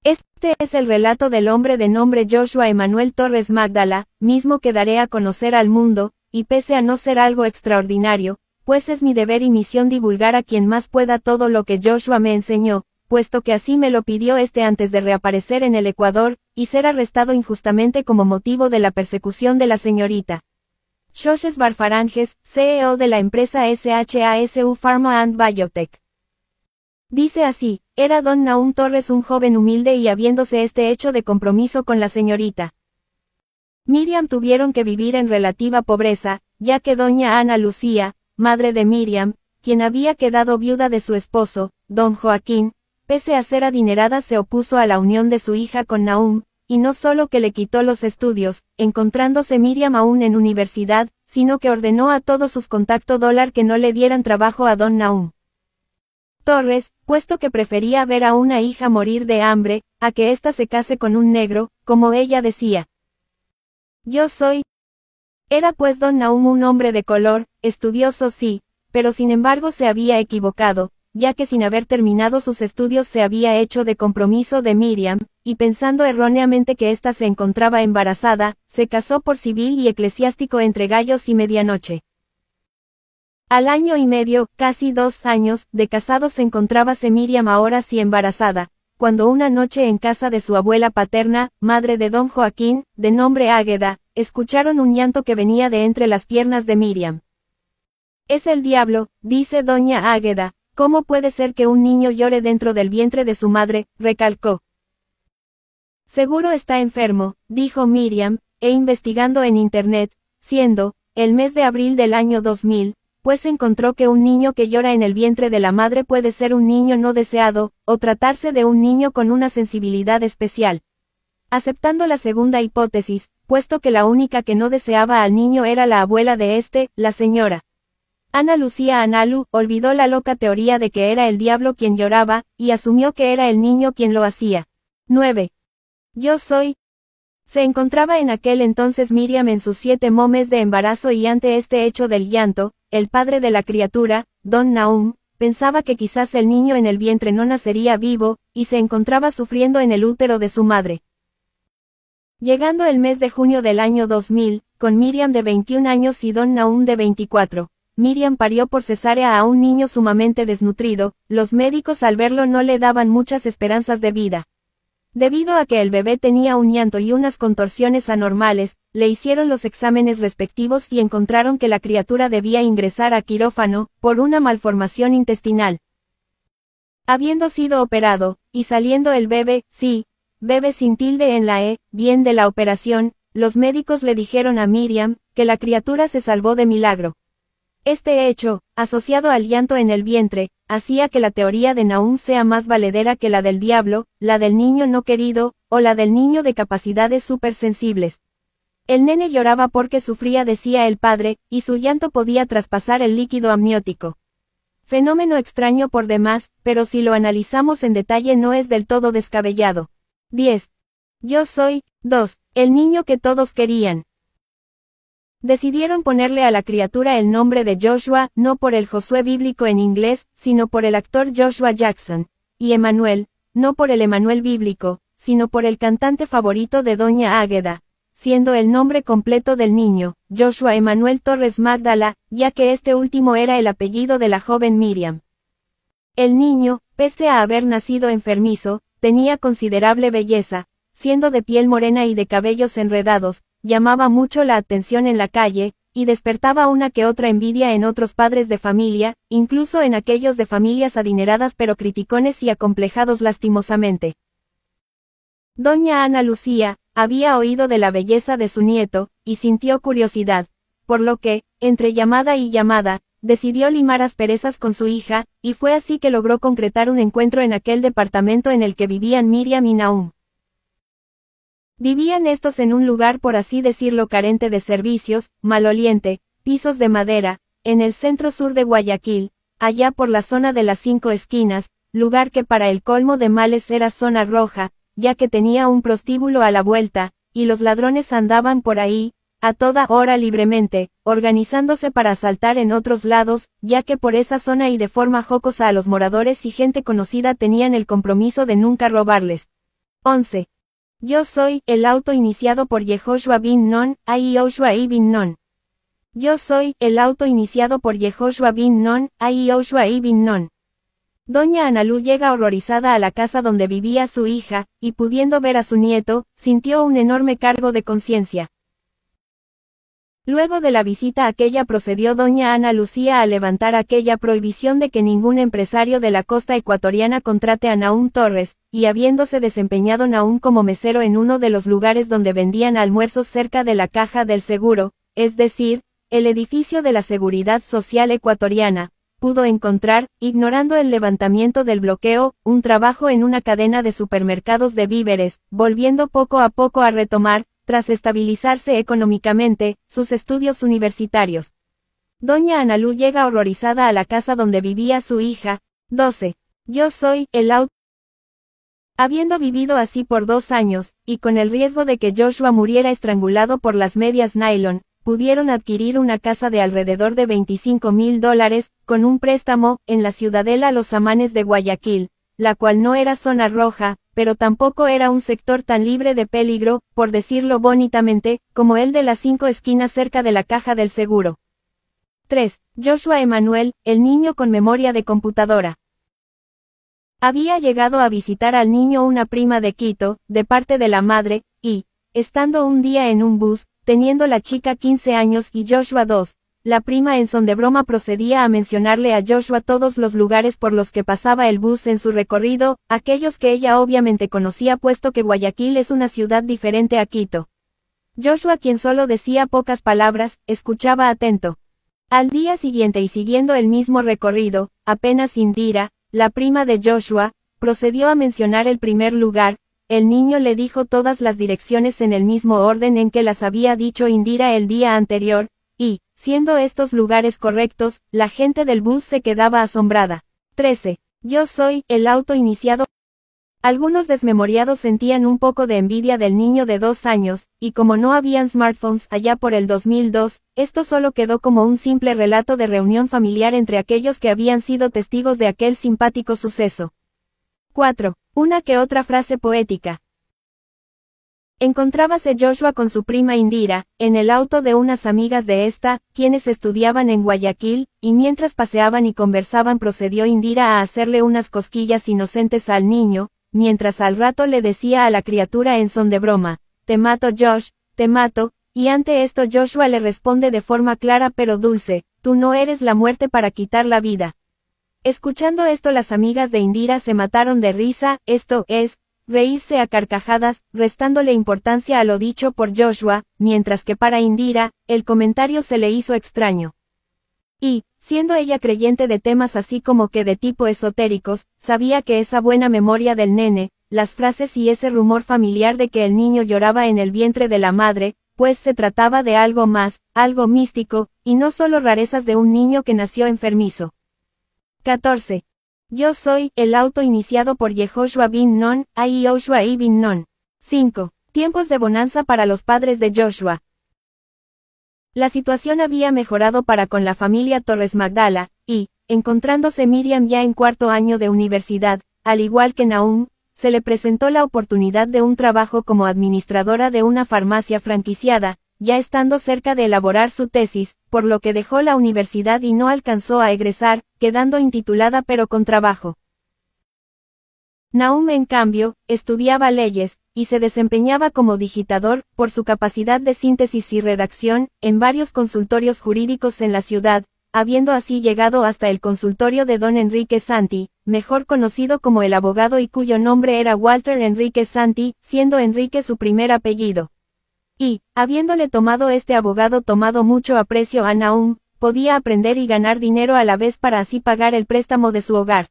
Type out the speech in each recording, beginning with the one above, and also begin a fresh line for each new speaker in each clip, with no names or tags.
Este es el relato del hombre de nombre Joshua Emanuel Torres Magdala, mismo que daré a conocer al mundo, y pese a no ser algo extraordinario, pues es mi deber y misión divulgar a quien más pueda todo lo que Joshua me enseñó, puesto que así me lo pidió antes de reaparecer en el Ecuador, y ser arrestado injustamente como motivo de la persecución de la señorita Xochitl Barfaranges, CEO de la empresa SHASU Pharma and Biotech. Dice así, era don Nahum Torres un joven humilde y habiéndose hecho de compromiso con la señorita Miriam tuvieron que vivir en relativa pobreza, ya que doña Ana Lucía, madre de Miriam, quien había quedado viuda de su esposo, don Joaquín, pese a ser adinerada se opuso a la unión de su hija con Nahum, y no solo que le quitó los estudios, encontrándose Miriam aún en universidad, sino que ordenó a todos sus contactos que no le dieran trabajo a don Nahum Torres, puesto que prefería ver a una hija morir de hambre, a que ésta se case con un negro, como ella decía. Era pues don Nahum un hombre de color, estudioso sí, pero sin embargo se había equivocado, ya que sin haber terminado sus estudios se había hecho de compromiso de Miriam, y pensando erróneamente que ésta se encontraba embarazada, se casó por civil y eclesiástico entre gallos y medianoche. Al año y medio, casi 2 años, de casados encontrábase Miriam ahora sí embarazada, cuando una noche en casa de su abuela paterna, madre de don Joaquín, de nombre Águeda, escucharon un llanto que venía de entre las piernas de Miriam. Es el diablo, dice doña Águeda, ¿cómo puede ser que un niño llore dentro del vientre de su madre?, recalcó. Seguro está enfermo, dijo Miriam, investigando en internet, siendo, el mes de abril del año 2000, pues encontró que un niño que llora en el vientre de la madre puede ser un niño no deseado, o tratarse de un niño con una sensibilidad especial. Aceptando la segunda hipótesis, puesto que la única que no deseaba al niño era la abuela de la señora Ana Lucía Analu, olvidó la loca teoría de que era el diablo quien lloraba, y asumió que era el niño quien lo hacía. 9. Se encontraba en aquel entonces Miriam en sus 7 meses de embarazo y ante este hecho del llanto, el padre de la criatura, don Nahum, pensaba que quizás el niño en el vientre no nacería vivo, y se encontraba sufriendo en el útero de su madre. Llegando el mes de junio del año 2000, con Miriam de 21 años y don Nahum de 24, Miriam parió por cesárea a un niño sumamente desnutrido, los médicos al verlo no le daban muchas esperanzas de vida. Debido a que el bebé tenía un llanto y unas contorsiones anormales, le hicieron los exámenes respectivos y encontraron que la criatura debía ingresar a quirófano, por una malformación intestinal. Habiendo sido operado, y saliendo el bebé sin tilde en la bien de la operación, los médicos le dijeron a Miriam, que la criatura se salvó de milagro. Este hecho, asociado al llanto en el vientre, hacía que la teoría de Nahum sea más valedera que la del diablo, la del niño no querido, o la del niño de capacidades supersensibles. El nene lloraba porque sufría, decía el padre, y su llanto podía traspasar el líquido amniótico. Fenómeno extraño por demás, pero si lo analizamos en detalle no es del todo descabellado. 10. 2. El niño que todos querían. Decidieron ponerle a la criatura el nombre de Joshua, no por el Josué bíblico en inglés, sino por el actor Joshua Jackson, y Emanuel, no por el Emanuel bíblico, sino por el cantante favorito de doña Águeda, siendo el nombre completo del niño, Joshua Emanuel Torres Magdala, ya que este último era el apellido de la joven Miriam. El niño, pese a haber nacido enfermizo, tenía considerable belleza, siendo de piel morena y de cabellos enredados, llamaba mucho la atención en la calle, y despertaba una que otra envidia en otros padres de familia, incluso en aquellos de familias adineradas pero criticones y acomplejados lastimosamente. Doña Ana Lucía, había oído de la belleza de su nieto, y sintió curiosidad, por lo que, entre llamada y llamada, decidió limar asperezas con su hija, y fue así que logró concretar un encuentro en aquel departamento en el que vivían Miriam y Nahum. Vivían estos en un lugar por así decirlo carente de servicios, maloliente, pisos de madera, en el centro sur de Guayaquil, allá por la zona de las 5 esquinas, lugar que para el colmo de males era zona roja, ya que tenía un prostíbulo a la vuelta, y los ladrones andaban por ahí, a toda hora libremente, organizándose para asaltar en otros lados, ya que por esa zona y de forma jocosa a los moradores y gente conocida tenían el compromiso de nunca robarles. 11. Yo soy el auto iniciado por Yehoshua bin Nun, a Yoshua ibn Nun. Yo soy el auto iniciado por Yehoshua bin Nun, a Yoshua ibn Nun. Doña Analu llega horrorizada a la casa donde vivía su hija, y pudiendo ver a su nieto, sintió un enorme cargo de conciencia. Luego de la visita aquella procedió doña Ana Lucía a levantar aquella prohibición de que ningún empresario de la costa ecuatoriana contrate a Nahum Torres, y habiéndose desempeñado Nahum como mesero en uno de los lugares donde vendían almuerzos cerca de la Caja del Seguro, es decir, el edificio de la Seguridad Social ecuatoriana, pudo encontrar, ignorando el levantamiento del bloqueo, un trabajo en una cadena de supermercados de víveres, volviendo poco a poco a retomar, tras estabilizarse económicamente, sus estudios universitarios. Doña Analu llega horrorizada a la casa donde vivía su hija. 12. Yo soy el auto. Habiendo vivido así por 2 años, y con el riesgo de que Joshua muriera estrangulado por las medias nylon, pudieron adquirir una casa de alrededor de $25,000, con un préstamo, en la ciudadela Los Amanes de Guayaquil, la cual no era zona roja, pero tampoco era un sector tan libre de peligro, por decirlo bonitamente, como el de las 5 esquinas cerca de la Caja del Seguro. 3. Joshua Emanuel, el niño con memoria de computadora. Había llegado a visitar al niño una prima de Quito, de parte de la madre, y, estando un día en un bus, teniendo la chica 15 años y Joshua 2, la prima en son de broma procedía a mencionarle a Joshua todos los lugares por los que pasaba el bus en su recorrido, aquellos que ella obviamente conocía puesto que Guayaquil es una ciudad diferente a Quito. Joshua, quien solo decía pocas palabras, escuchaba atento. Al día siguiente y siguiendo el mismo recorrido, apenas Indira, la prima de Joshua, procedió a mencionar el primer lugar, el niño le dijo todas las direcciones en el mismo orden en que las había dicho Indira el día anterior, y, siendo estos lugares correctos, la gente del bus se quedaba asombrada. 13. Yo soy el auto iniciado. Algunos desmemoriados sentían un poco de envidia del niño de 2 años, y como no habían smartphones allá por el 2002, esto solo quedó como un simple relato de reunión familiar entre aquellos que habían sido testigos de aquel simpático suceso. 4. Una que otra frase poética. Encontrábase Joshua con su prima Indira, en el auto de unas amigas de esta, quienes estudiaban en Guayaquil, y mientras paseaban y conversaban procedió Indira a hacerle unas cosquillas inocentes al niño, mientras al rato le decía a la criatura en son de broma, te mato Josh, te mato, y ante esto Joshua le responde de forma clara pero dulce, tú no eres la muerte para quitar la vida. Escuchando esto las amigas de Indira se mataron de risa, esto es, reírse a carcajadas, restándole importancia a lo dicho por Joshua, mientras que para Indira, el comentario se le hizo extraño. Y, siendo ella creyente de temas así como que de tipo esotéricos, sabía que esa buena memoria del nene, las frases y ese rumor familiar de que el niño lloraba en el vientre de la madre, pues se trataba de algo más, algo místico, y no solo rarezas de un niño que nació enfermizo. 14. Yo soy el auto iniciado por Yehoshua bin Nun, a Yoshua ibn Nun. 5. Tiempos de bonanza para los padres de Joshua. La situación había mejorado para con la familia Torres Magdala, y, encontrándose Miriam ya en 4º año de universidad, al igual que Nahum, se le presentó la oportunidad de un trabajo como administradora de una farmacia franquiciada, ya estando cerca de elaborar su tesis, por lo que dejó la universidad y no alcanzó a egresar, quedando intitulada pero con trabajo. Nahum, en cambio, estudiaba leyes, y se desempeñaba como digitador, por su capacidad de síntesis y redacción, en varios consultorios jurídicos en la ciudad, habiendo así llegado hasta el consultorio de don Enrique Santi, mejor conocido como el abogado y cuyo nombre era Walter Enrique Santi, siendo Enrique su primer apellido. Y, habiéndole tomado este abogado tomado mucho aprecio a Nahum, podía aprender y ganar dinero a la vez para así pagar el préstamo de su hogar.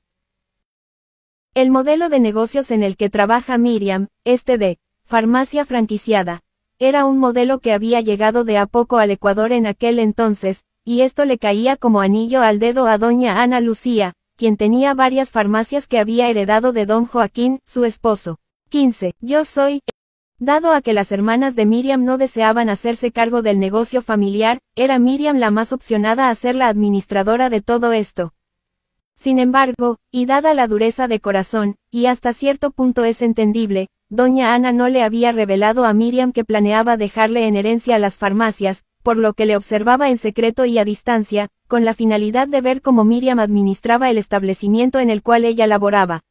El modelo de negocios en el que trabaja Miriam, este de farmacia franquiciada, era un modelo que había llegado de a poco al Ecuador en aquel entonces, y esto le caía como anillo al dedo a doña Ana Lucía, quien tenía varias farmacias que había heredado de don Joaquín, su esposo. 15. Yo soy. Dado a que las hermanas de Miriam no deseaban hacerse cargo del negocio familiar, era Miriam la más opcionada a ser la administradora de todo esto. Sin embargo, y dada la dureza de corazón, y hasta cierto punto es entendible, doña Ana no le había revelado a Miriam que planeaba dejarle en herencia las farmacias, por lo que le observaba en secreto y a distancia, con la finalidad de ver cómo Miriam administraba el establecimiento en el cual ella laboraba.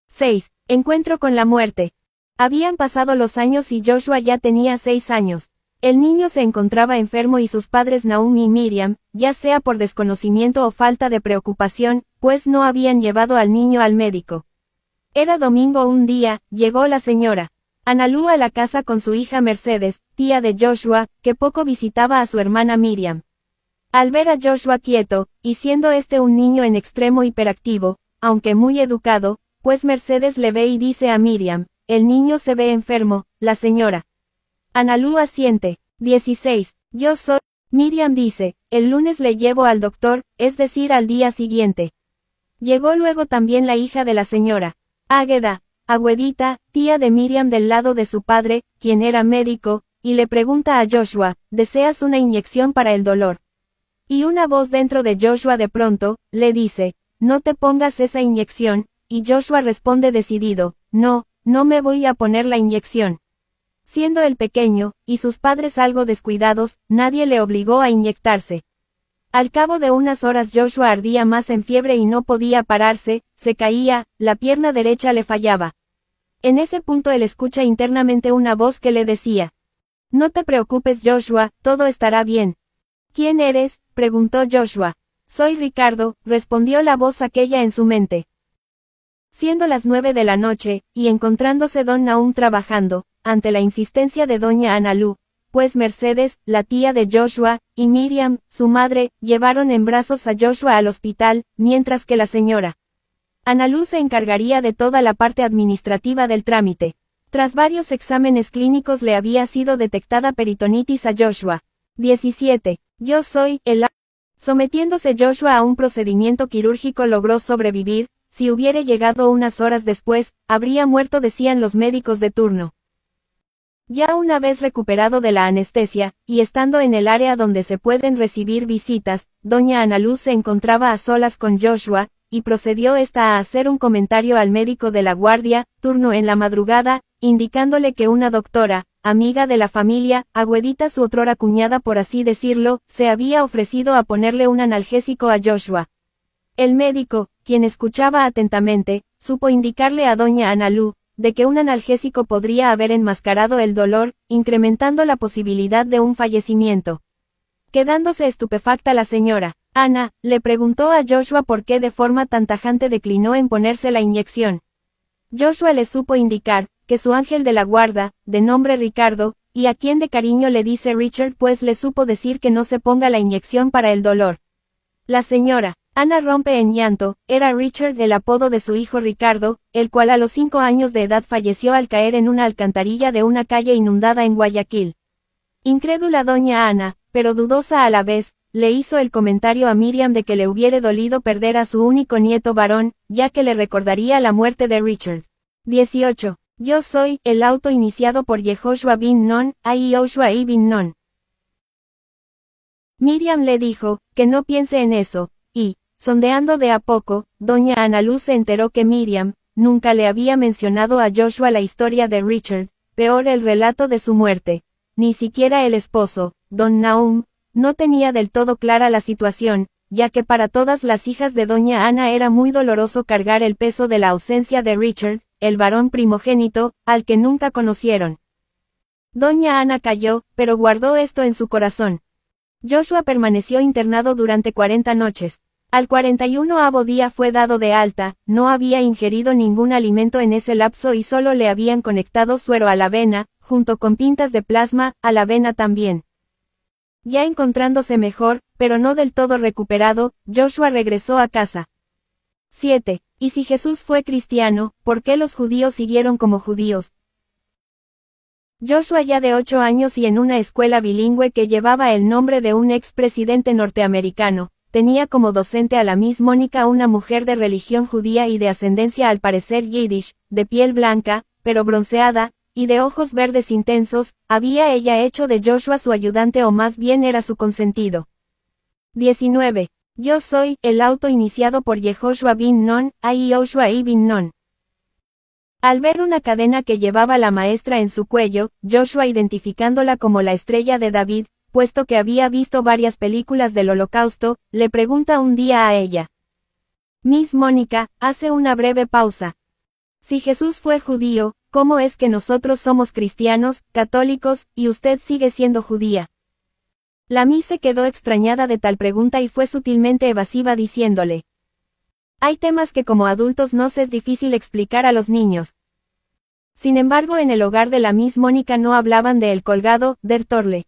6. Encuentro con la muerte. Habían pasado los años y Joshua ya tenía 6 años. El niño se encontraba enfermo y sus padres Naomi y Miriam, ya sea por desconocimiento o falta de preocupación, pues no habían llevado al niño al médico. Era domingo un día, llegó la señora Analu a la casa con su hija Mercedes, tía de Joshua, que poco visitaba a su hermana Miriam. Al ver a Joshua quieto, y siendo este un niño en extremo hiperactivo, aunque muy educado, pues Mercedes le ve y dice a Miriam, el niño se ve enfermo, la señora Analu asiente. 16. Yo soy. Miriam dice, el lunes le llevo al doctor, es decir al día siguiente. Llegó luego también la hija de la señora Águeda, abuelita, tía de Miriam del lado de su padre, quien era médico, y le pregunta a Joshua, ¿deseas una inyección para el dolor? Y una voz dentro de Joshua de pronto, le dice, no te pongas esa inyección, y Joshua responde decidido, no me voy a poner la inyección. Siendo el pequeño, y sus padres algo descuidados, nadie le obligó a inyectarse. Al cabo de unas horas Joshua ardía más en fiebre y no podía pararse, se caía, la pierna derecha le fallaba. En ese punto él escucha internamente una voz que le decía, no te preocupes Joshua, todo estará bien. ¿Quién eres?, preguntó Joshua. Soy Ricardo, respondió la voz aquella en su mente. Siendo las 9 de la noche, y encontrándose don Nahum trabajando, ante la insistencia de doña Analu, pues Mercedes, la tía de Joshua, y Miriam, su madre, llevaron en brazos a Joshua al hospital, mientras que la señora Analu se encargaría de toda la parte administrativa del trámite. Tras varios exámenes clínicos le había sido detectada peritonitis a Joshua. 17. Yo soy el Sometiéndose Joshua a un procedimiento quirúrgico logró sobrevivir, si hubiera llegado unas horas después, habría muerto decían los médicos de turno. Ya una vez recuperado de la anestesia, y estando en el área donde se pueden recibir visitas, doña Analu se encontraba a solas con Joshua, y procedió esta a hacer un comentario al médico de la guardia, turno en la madrugada, indicándole que una doctora, amiga de la familia, abuelita su otrora cuñada por así decirlo, se había ofrecido a ponerle un analgésico a Joshua. El médico, quien escuchaba atentamente, supo indicarle a doña Analu, de que un analgésico podría haber enmascarado el dolor, incrementando la posibilidad de un fallecimiento. Quedándose estupefacta la señora Ana, le preguntó a Joshua por qué de forma tan tajante declinó en ponerse la inyección. Joshua le supo indicar, que su ángel de la guarda, de nombre Ricardo, y a quien de cariño le dice Richard pues le supo decir que no se ponga la inyección para el dolor. La señora Ana rompe en llanto, era Richard el apodo de su hijo Ricardo, el cual a los 5 años de edad falleció al caer en una alcantarilla de una calle inundada en Guayaquil. Incrédula doña Ana, pero dudosa a la vez, le hizo el comentario a Miriam de que le hubiera dolido perder a su único nieto varón, ya que le recordaría la muerte de Richard. 18. Yo soy el auto iniciado por Yehoshua bin Nun, a Yoshua ibn Nun. Miriam le dijo, que no piense en eso, y, sondeando de a poco, doña Analu se enteró que Miriam, nunca le había mencionado a Joshua la historia de Richard, peor el relato de su muerte. Ni siquiera el esposo, don Nahum, no tenía del todo clara la situación, ya que para todas las hijas de doña Ana era muy doloroso cargar el peso de la ausencia de Richard, el varón primogénito, al que nunca conocieron. Doña Ana calló, pero guardó esto en su corazón. Joshua permaneció internado durante 40 noches. Al 41º día fue dado de alta, no había ingerido ningún alimento en ese lapso y solo le habían conectado suero a la vena, junto con pintas de plasma, a la vena también. Ya encontrándose mejor, pero no del todo recuperado, Joshua regresó a casa. 7. ¿Y si Jesús fue cristiano, por qué los judíos siguieron como judíos? Joshua ya de 8 años y en una escuela bilingüe que llevaba el nombre de un expresidente norteamericano, tenía como docente a la Miss Mónica, una mujer de religión judía y de ascendencia al parecer yiddish, de piel blanca, pero bronceada, y de ojos verdes intensos, había ella hecho de Joshua su ayudante o más bien era su consentido. 19. Yo soy el auto iniciado por Yehoshua bin Nun, a Yoshua ibn Nun. Al ver una cadena que llevaba la maestra en su cuello, Joshua identificándola como la estrella de David, puesto que había visto varias películas del Holocausto, le pregunta un día a ella. Miss Mónica, hace una breve pausa. Si Jesús fue judío, ¿cómo es que nosotros somos cristianos, católicos, y usted sigue siendo judía? La Miss se quedó extrañada de tal pregunta y fue sutilmente evasiva diciéndole. Hay temas que como adultos nos es difícil explicar a los niños. Sin embargo, en el hogar de la Miss Mónica no hablaban de el colgado, der Torle.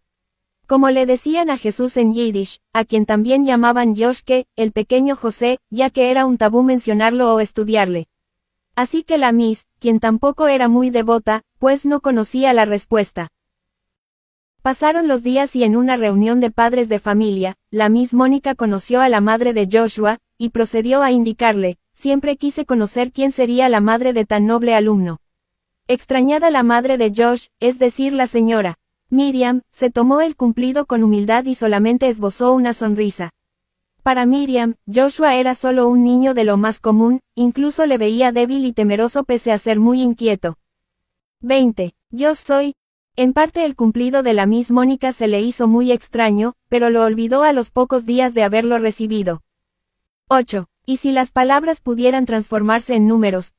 Como le decían a Jesús en Yiddish, a quien también llamaban Yoshke, el pequeño José, ya que era un tabú mencionarlo o estudiarle. Así que la Miss, quien tampoco era muy devota, pues no conocía la respuesta. Pasaron los días y en una reunión de padres de familia, la Miss Mónica conoció a la madre de Joshua, y procedió a indicarle, siempre quise conocer quién sería la madre de tan noble alumno. Extrañada la madre de Josh, es decir la señora Miriam, se tomó el cumplido con humildad y solamente esbozó una sonrisa. Para Miriam, Joshua era solo un niño de lo más común, incluso le veía débil y temeroso pese a ser muy inquieto. 20. Yo soy. En parte el cumplido de la Miss Mónica se le hizo muy extraño, pero lo olvidó a los pocos días de haberlo recibido. 8. ¿Y si las palabras pudieran transformarse en números?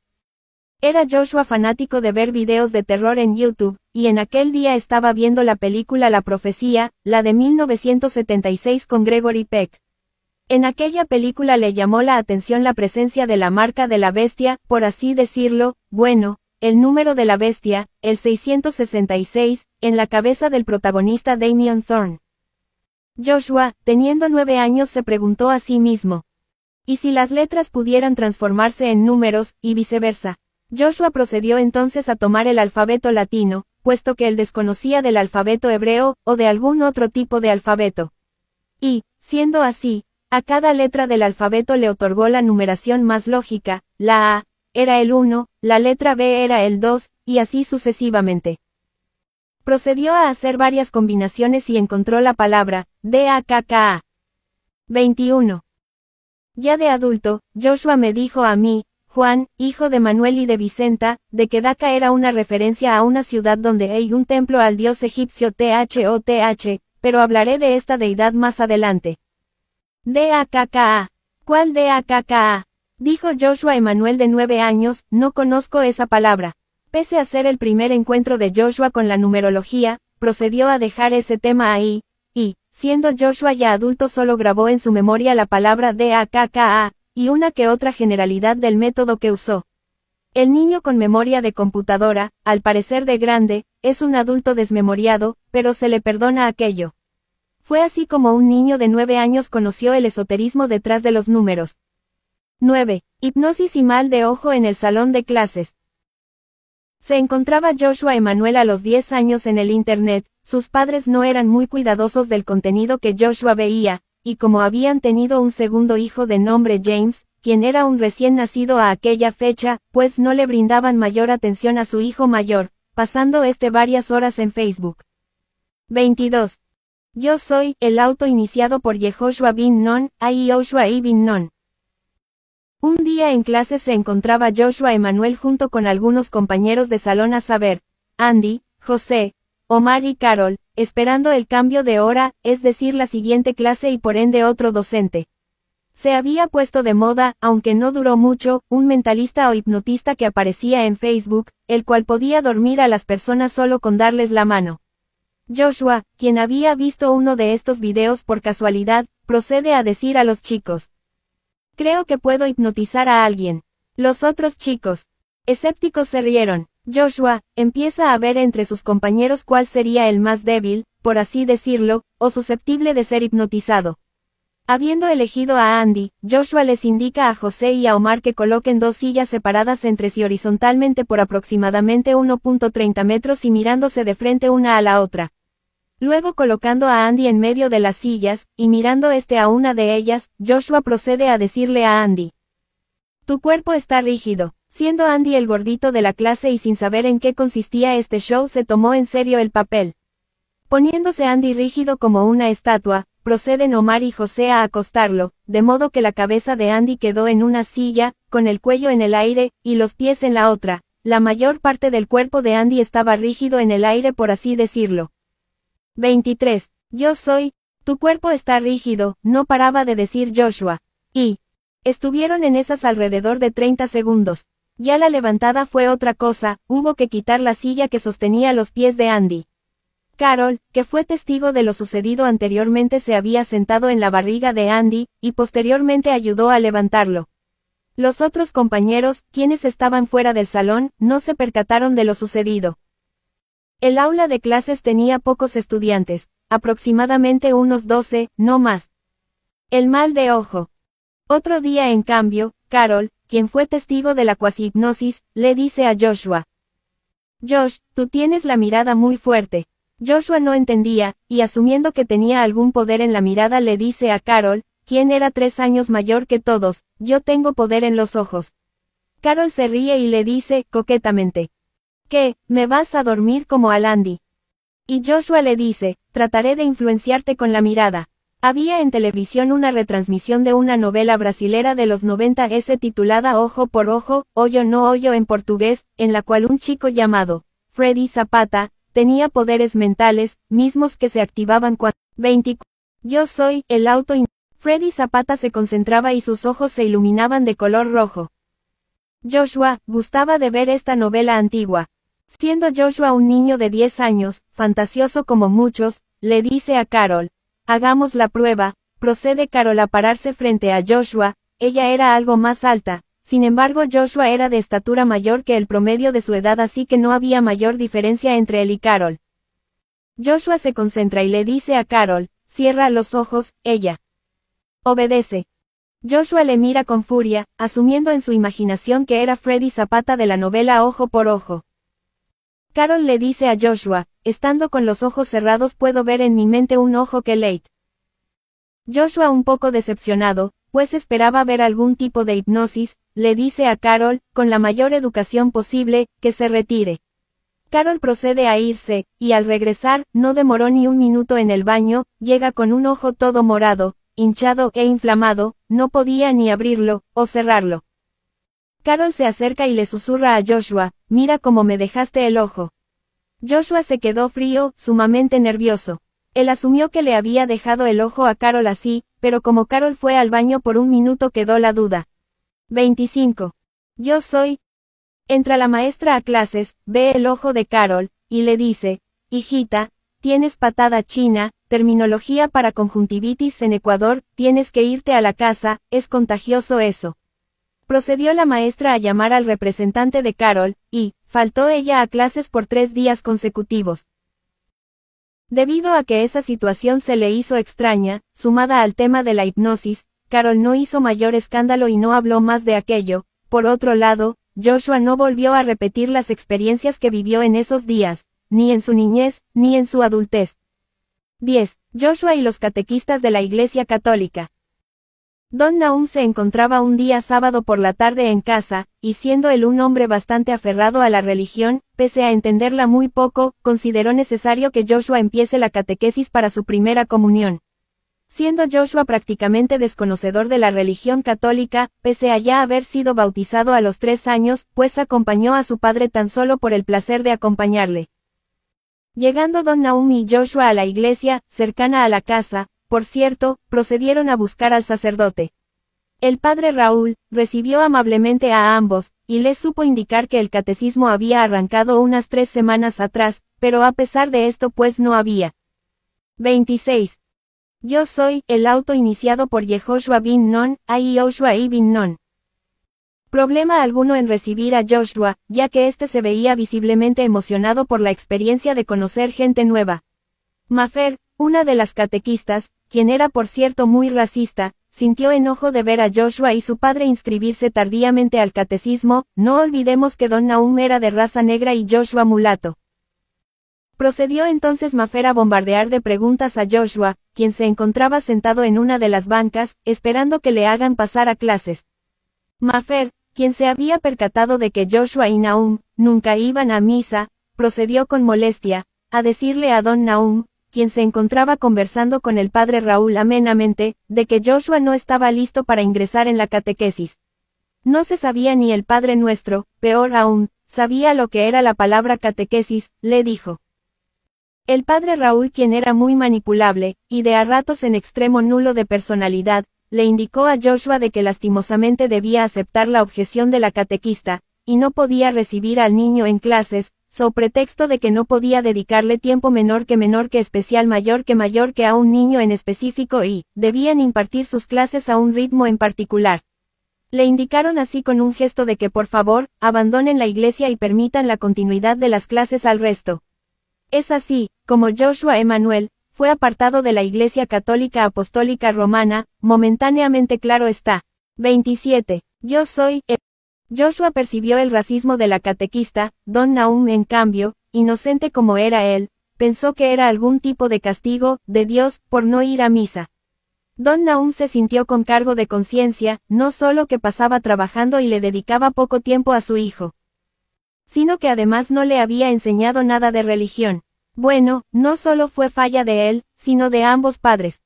Era Joshua fanático de ver videos de terror en YouTube, y en aquel día estaba viendo la película La Profecía, la de 1976 con Gregory Peck. En aquella película le llamó la atención la presencia de la marca de la bestia, por así decirlo, bueno, el número de la bestia, el 666, en la cabeza del protagonista Damien Thorne. Joshua, teniendo 9 años, se preguntó a sí mismo. ¿Y si las letras pudieran transformarse en números, y viceversa? Joshua procedió entonces a tomar el alfabeto latino, puesto que él desconocía del alfabeto hebreo, o de algún otro tipo de alfabeto. Y, siendo así, a cada letra del alfabeto le otorgó la numeración más lógica, la A era el 1, la letra B era el 2, y así sucesivamente. Procedió a hacer varias combinaciones y encontró la palabra, D-A-K-K-A. 21. Ya de adulto, Joshua me dijo a mí, Juan, hijo de Manuel y de Vicenta, de que Daca era una referencia a una ciudad donde hay un templo al dios egipcio Thoth, pero hablaré de esta deidad más adelante. D-A-K-K-A. ¿Cuál D-A-K-K-A? Dijo Joshua Emanuel de 9 años, no conozco esa palabra. Pese a ser el primer encuentro de Joshua con la numerología, procedió a dejar ese tema ahí, y, siendo Joshua ya adulto solo grabó en su memoria la palabra D-A-K-K-A, y una que otra generalidad del método que usó. El niño con memoria de computadora, al parecer de grande, es un adulto desmemoriado, pero se le perdona aquello. Fue así como un niño de 9 años conoció el esoterismo detrás de los números. 9. Hipnosis y mal de ojo en el salón de clases. Se encontraba Joshua Emanuel a los 10 años en el Internet, sus padres no eran muy cuidadosos del contenido que Joshua veía, y como habían tenido un segundo hijo de nombre James, quien era un recién nacido a aquella fecha, pues no le brindaban mayor atención a su hijo mayor, pasando varias horas en Facebook. 22. Yo soy, el auto iniciado por Yehoshua bin Nun, y Yoshua bin Nun. Un día en clase se encontraba Joshua Emanuel junto con algunos compañeros de salón a saber, Andy, José, Omar y Carol, esperando el cambio de hora, es decir la siguiente clase y por ende otro docente. Se había puesto de moda, aunque no duró mucho, un mentalista o hipnotista que aparecía en Facebook, el cual podía dormir a las personas solo con darles la mano. Joshua, quien había visto uno de estos videos por casualidad, procede a decir a los chicos. Creo que puedo hipnotizar a alguien. Los otros chicos escépticos se rieron. Joshua empieza a ver entre sus compañeros cuál sería el más débil, por así decirlo, o susceptible de ser hipnotizado. Habiendo elegido a Andy, Joshua les indica a José y a Omar que coloquen 2 sillas separadas entre sí horizontalmente por aproximadamente 1.30 metros y mirándose de frente una a la otra. Luego colocando a Andy en medio de las sillas, y mirando a una de ellas, Joshua procede a decirle a Andy. Tu cuerpo está rígido. Siendo Andy el gordito de la clase y sin saber en qué consistía este show, se tomó en serio el papel. Poniéndose Andy rígido como una estatua, proceden Omar y José a acostarlo, de modo que la cabeza de Andy quedó en una silla, con el cuello en el aire, y los pies en la otra, la mayor parte del cuerpo de Andy estaba rígido en el aire por así decirlo. 23. Yo soy, tu cuerpo está rígido, no paraba de decir Joshua. Y estuvieron en esas alrededor de 30 segundos. Ya la levantada fue otra cosa, hubo que quitar la silla que sostenía los pies de Andy. Carol, que fue testigo de lo sucedido anteriormente, se había sentado en la barriga de Andy, y posteriormente ayudó a levantarlo. Los otros compañeros, quienes estaban fuera del salón, no se percataron de lo sucedido. El aula de clases tenía pocos estudiantes, aproximadamente unos 12, no más. El mal de ojo. Otro día en cambio, Carol, quien fue testigo de la cuasi-hipnosis, le dice a Joshua: Josh, tú tienes la mirada muy fuerte. Joshua no entendía, y asumiendo que tenía algún poder en la mirada le dice a Carol, quien era 3 años mayor que todos: yo tengo poder en los ojos. Carol se ríe y le dice, coquetamente: ¿qué, me vas a dormir como al Andy? Y Joshua le dice: trataré de influenciarte con la mirada. Había en televisión una retransmisión de una novela brasilera de los 90s titulada Ojo por Ojo, Ollo no Ollo en portugués, en la cual un chico llamado Freddy Zapata tenía poderes mentales, mismos que se activaban cuando 24. Yo soy el auto. Freddy Zapata se concentraba y sus ojos se iluminaban de color rojo. Joshua gustaba de ver esta novela antigua. Siendo Joshua un niño de 10 años, fantasioso como muchos, le dice a Carol: hagamos la prueba. Procede Carol a pararse frente a Joshua. Ella era algo más alta, sin embargo Joshua era de estatura mayor que el promedio de su edad, así que no había mayor diferencia entre él y Carol. Joshua se concentra y le dice a Carol: cierra los ojos. Ella obedece. Joshua le mira con furia, asumiendo en su imaginación que era Freddy Zapata de la novela Ojo por Ojo. Carol le dice a Joshua: estando con los ojos cerrados puedo ver en mi mente un ojo que late. Joshua, un poco decepcionado, pues esperaba ver algún tipo de hipnosis, le dice a Carol, con la mayor educación posible, que se retire. Carol procede a irse, y al regresar, no demoró ni un minuto en el baño, llega con un ojo todo morado, hinchado e inflamado, no podía ni abrirlo, o cerrarlo. Carol se acerca y le susurra a Joshua: mira cómo me dejaste el ojo. Joshua se quedó frío, sumamente nervioso. Él asumió que le había dejado el ojo a Carol así, pero como Carol fue al baño por un minuto quedó la duda. 25. Yo soy. Entra la maestra a clases, ve el ojo de Carol, y le dice: hijita, tienes patada china, terminología para conjuntivitis en Ecuador, tienes que irte a la casa, es contagioso eso. Procedió la maestra a llamar al representante de Carol, y faltó ella a clases por 3 días consecutivos. Debido a que esa situación se le hizo extraña, sumada al tema de la hipnosis, Carol no hizo mayor escándalo y no habló más de aquello. Por otro lado, Joshua no volvió a repetir las experiencias que vivió en esos días, ni en su niñez, ni en su adultez. 10. Joshua y los catequistas de la Iglesia Católica. Don Nahum se encontraba un día sábado por la tarde en casa, y siendo él un hombre bastante aferrado a la religión, pese a entenderla muy poco, consideró necesario que Joshua empiece la catequesis para su primera comunión. Siendo Joshua prácticamente desconocedor de la religión católica, pese a ya haber sido bautizado a los 3 años, pues acompañó a su padre tan solo por el placer de acompañarle. Llegando Don Nahum y Joshua a la iglesia, cercana a la casa, por cierto, procedieron a buscar al sacerdote. El padre Raúl recibió amablemente a ambos, y les supo indicar que el catecismo había arrancado unas 3 semanas atrás, pero a pesar de esto pues no había. 26. Yo soy el auto iniciado por Yehoshua bin Nun, a Yoshua ibn Nun. Problema alguno en recibir a Joshua, ya que éste se veía visiblemente emocionado por la experiencia de conocer gente nueva. Mafer, una de las catequistas, quien era por cierto muy racista, sintió enojo de ver a Joshua y su padre inscribirse tardíamente al catecismo. No olvidemos que Don Nahum era de raza negra y Joshua mulato. Procedió entonces Mafer a bombardear de preguntas a Joshua, quien se encontraba sentado en una de las bancas, esperando que le hagan pasar a clases. Mafer, quien se había percatado de que Joshua y Nahum nunca iban a misa, procedió con molestia a decirle a Don Nahum, quien se encontraba conversando con el padre Raúl amenamente, de que Joshua no estaba listo para ingresar en la catequesis. No se sabía ni el Padre Nuestro, peor aún, sabía lo que era la palabra catequesis, le dijo. El padre Raúl, quien era muy manipulable, y de a ratos en extremo nulo de personalidad, le indicó a Joshua de que lastimosamente debía aceptar la objeción de la catequista, y no podía recibir al niño en clases, so pretexto de que no podía dedicarle tiempo menor que especial mayor que a un niño en específico y, debían impartir sus clases a un ritmo en particular. Le indicaron así con un gesto de que por favor, abandonen la iglesia y permitan la continuidad de las clases al resto. Es así, como Joshua Emanuel, fue apartado de la Iglesia Católica Apostólica Romana, momentáneamente, claro está. 27. Joshua percibió el racismo de la catequista, Don Nahum, en cambio, inocente como era él, pensó que era algún tipo de castigo, de Dios, por no ir a misa. Don Nahum se sintió con cargo de conciencia, no solo que pasaba trabajando y le dedicaba poco tiempo a su hijo, sino que además no le había enseñado nada de religión. Bueno, no solo fue falla de él, sino de ambos padres.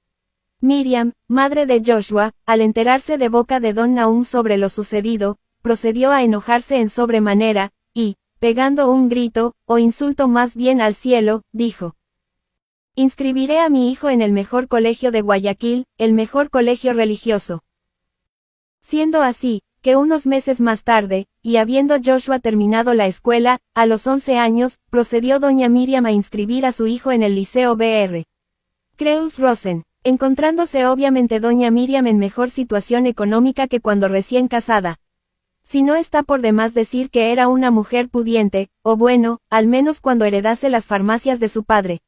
Miriam, madre de Joshua, al enterarse de boca de Don Nahum sobre lo sucedido, procedió a enojarse en sobremanera, y, pegando un grito, o insulto más bien al cielo, dijo: inscribiré a mi hijo en el mejor colegio de Guayaquil, el mejor colegio religioso. Siendo así, que unos meses más tarde, y habiendo Joshua terminado la escuela, a los 11 años, procedió doña Miriam a inscribir a su hijo en el Liceo Br. Creus Rosen, encontrándose obviamente doña Miriam en mejor situación económica que cuando recién casada. Si no está por demás decir que era una mujer pudiente, o bueno, al menos cuando heredase las farmacias de su padre,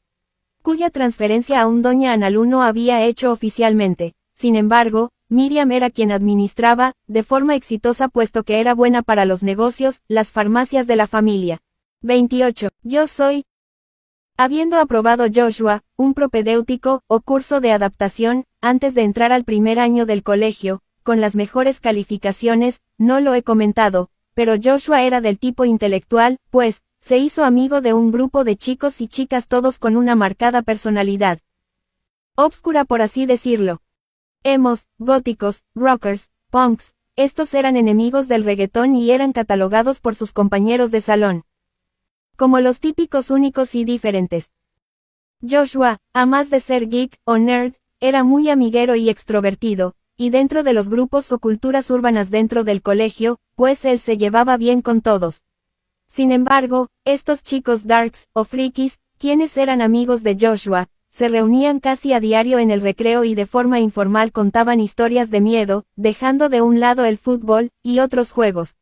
cuya transferencia aún doña Analu no había hecho oficialmente. Sin embargo, Miriam era quien administraba, de forma exitosa puesto que era buena para los negocios, las farmacias de la familia. 28. Habiendo aprobado Joshua, un propedéutico, o curso de adaptación, antes de entrar al primer año del colegio, con las mejores calificaciones, no lo he comentado, pero Joshua era del tipo intelectual, pues, se hizo amigo de un grupo de chicos y chicas todos con una marcada personalidad obscura, por así decirlo. Emos, góticos, rockers, punks, estos eran enemigos del reggaetón y eran catalogados por sus compañeros de salón como los típicos únicos y diferentes. Joshua, a más de ser geek o nerd, era muy amiguero y extrovertido, y dentro de los grupos o culturas urbanas dentro del colegio, pues él se llevaba bien con todos. Sin embargo, estos chicos darks, o frikis, quienes eran amigos de Joshua, se reunían casi a diario en el recreo y de forma informal contaban historias de miedo, dejando de un lado el fútbol, y otros juegos.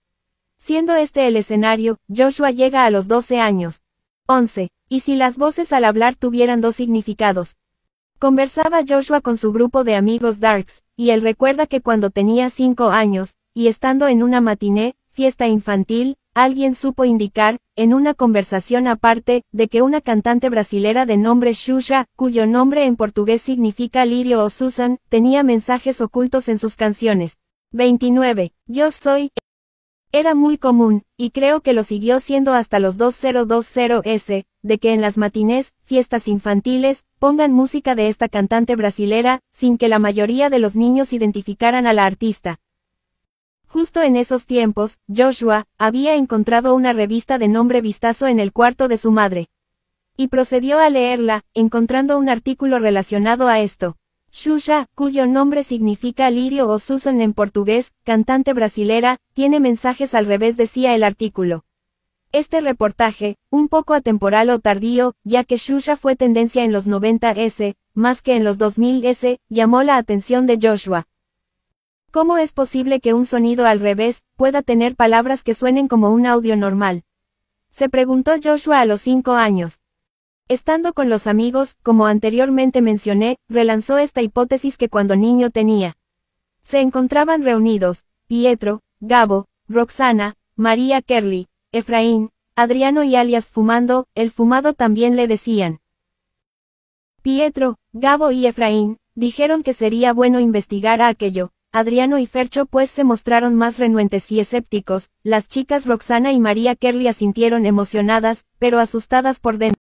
Siendo este el escenario, Joshua llega a los 12 años. 11. ¿Y si las voces al hablar tuvieran dos significados? Conversaba Joshua con su grupo de amigos darks, y él recuerda que cuando tenía 5 años, y estando en una matiné, fiesta infantil, alguien supo indicar, en una conversación aparte, de que una cantante brasilera de nombre Xuxa, cuyo nombre en portugués significa lirio o Susan, tenía mensajes ocultos en sus canciones. 29. Era muy común, y creo que lo siguió siendo hasta los 2020s, de que en las matinés, fiestas infantiles, pongan música de esta cantante brasilera, sin que la mayoría de los niños identificaran a la artista. Justo en esos tiempos, Joshua había encontrado una revista de nombre Vistazo en el cuarto de su madre. Y procedió a leerla, encontrando un artículo relacionado a esto. Xuxa, cuyo nombre significa lirio o Susan en portugués, cantante brasilera, tiene mensajes al revés, decía el artículo. Este reportaje, un poco atemporal o tardío, ya que Xuxa fue tendencia en los 90s, más que en los 2000s, llamó la atención de Joshua. ¿Cómo es posible que un sonido al revés pueda tener palabras que suenen como un audio normal? Se preguntó Joshua a los 5 años. Estando con los amigos, como anteriormente mencioné, relanzó esta hipótesis que cuando niño tenía. Se encontraban reunidos, Pietro, Gabo, Roxana, María Kerly, Efraín, Adriano y alias Fumando, el fumado también le decían. Pietro, Gabo y Efraín, dijeron que sería bueno investigar a aquello. Adriano y Fercho pues se mostraron más renuentes y escépticos, las chicas Roxana y María Kerly asintieron emocionadas, pero asustadas por dentro.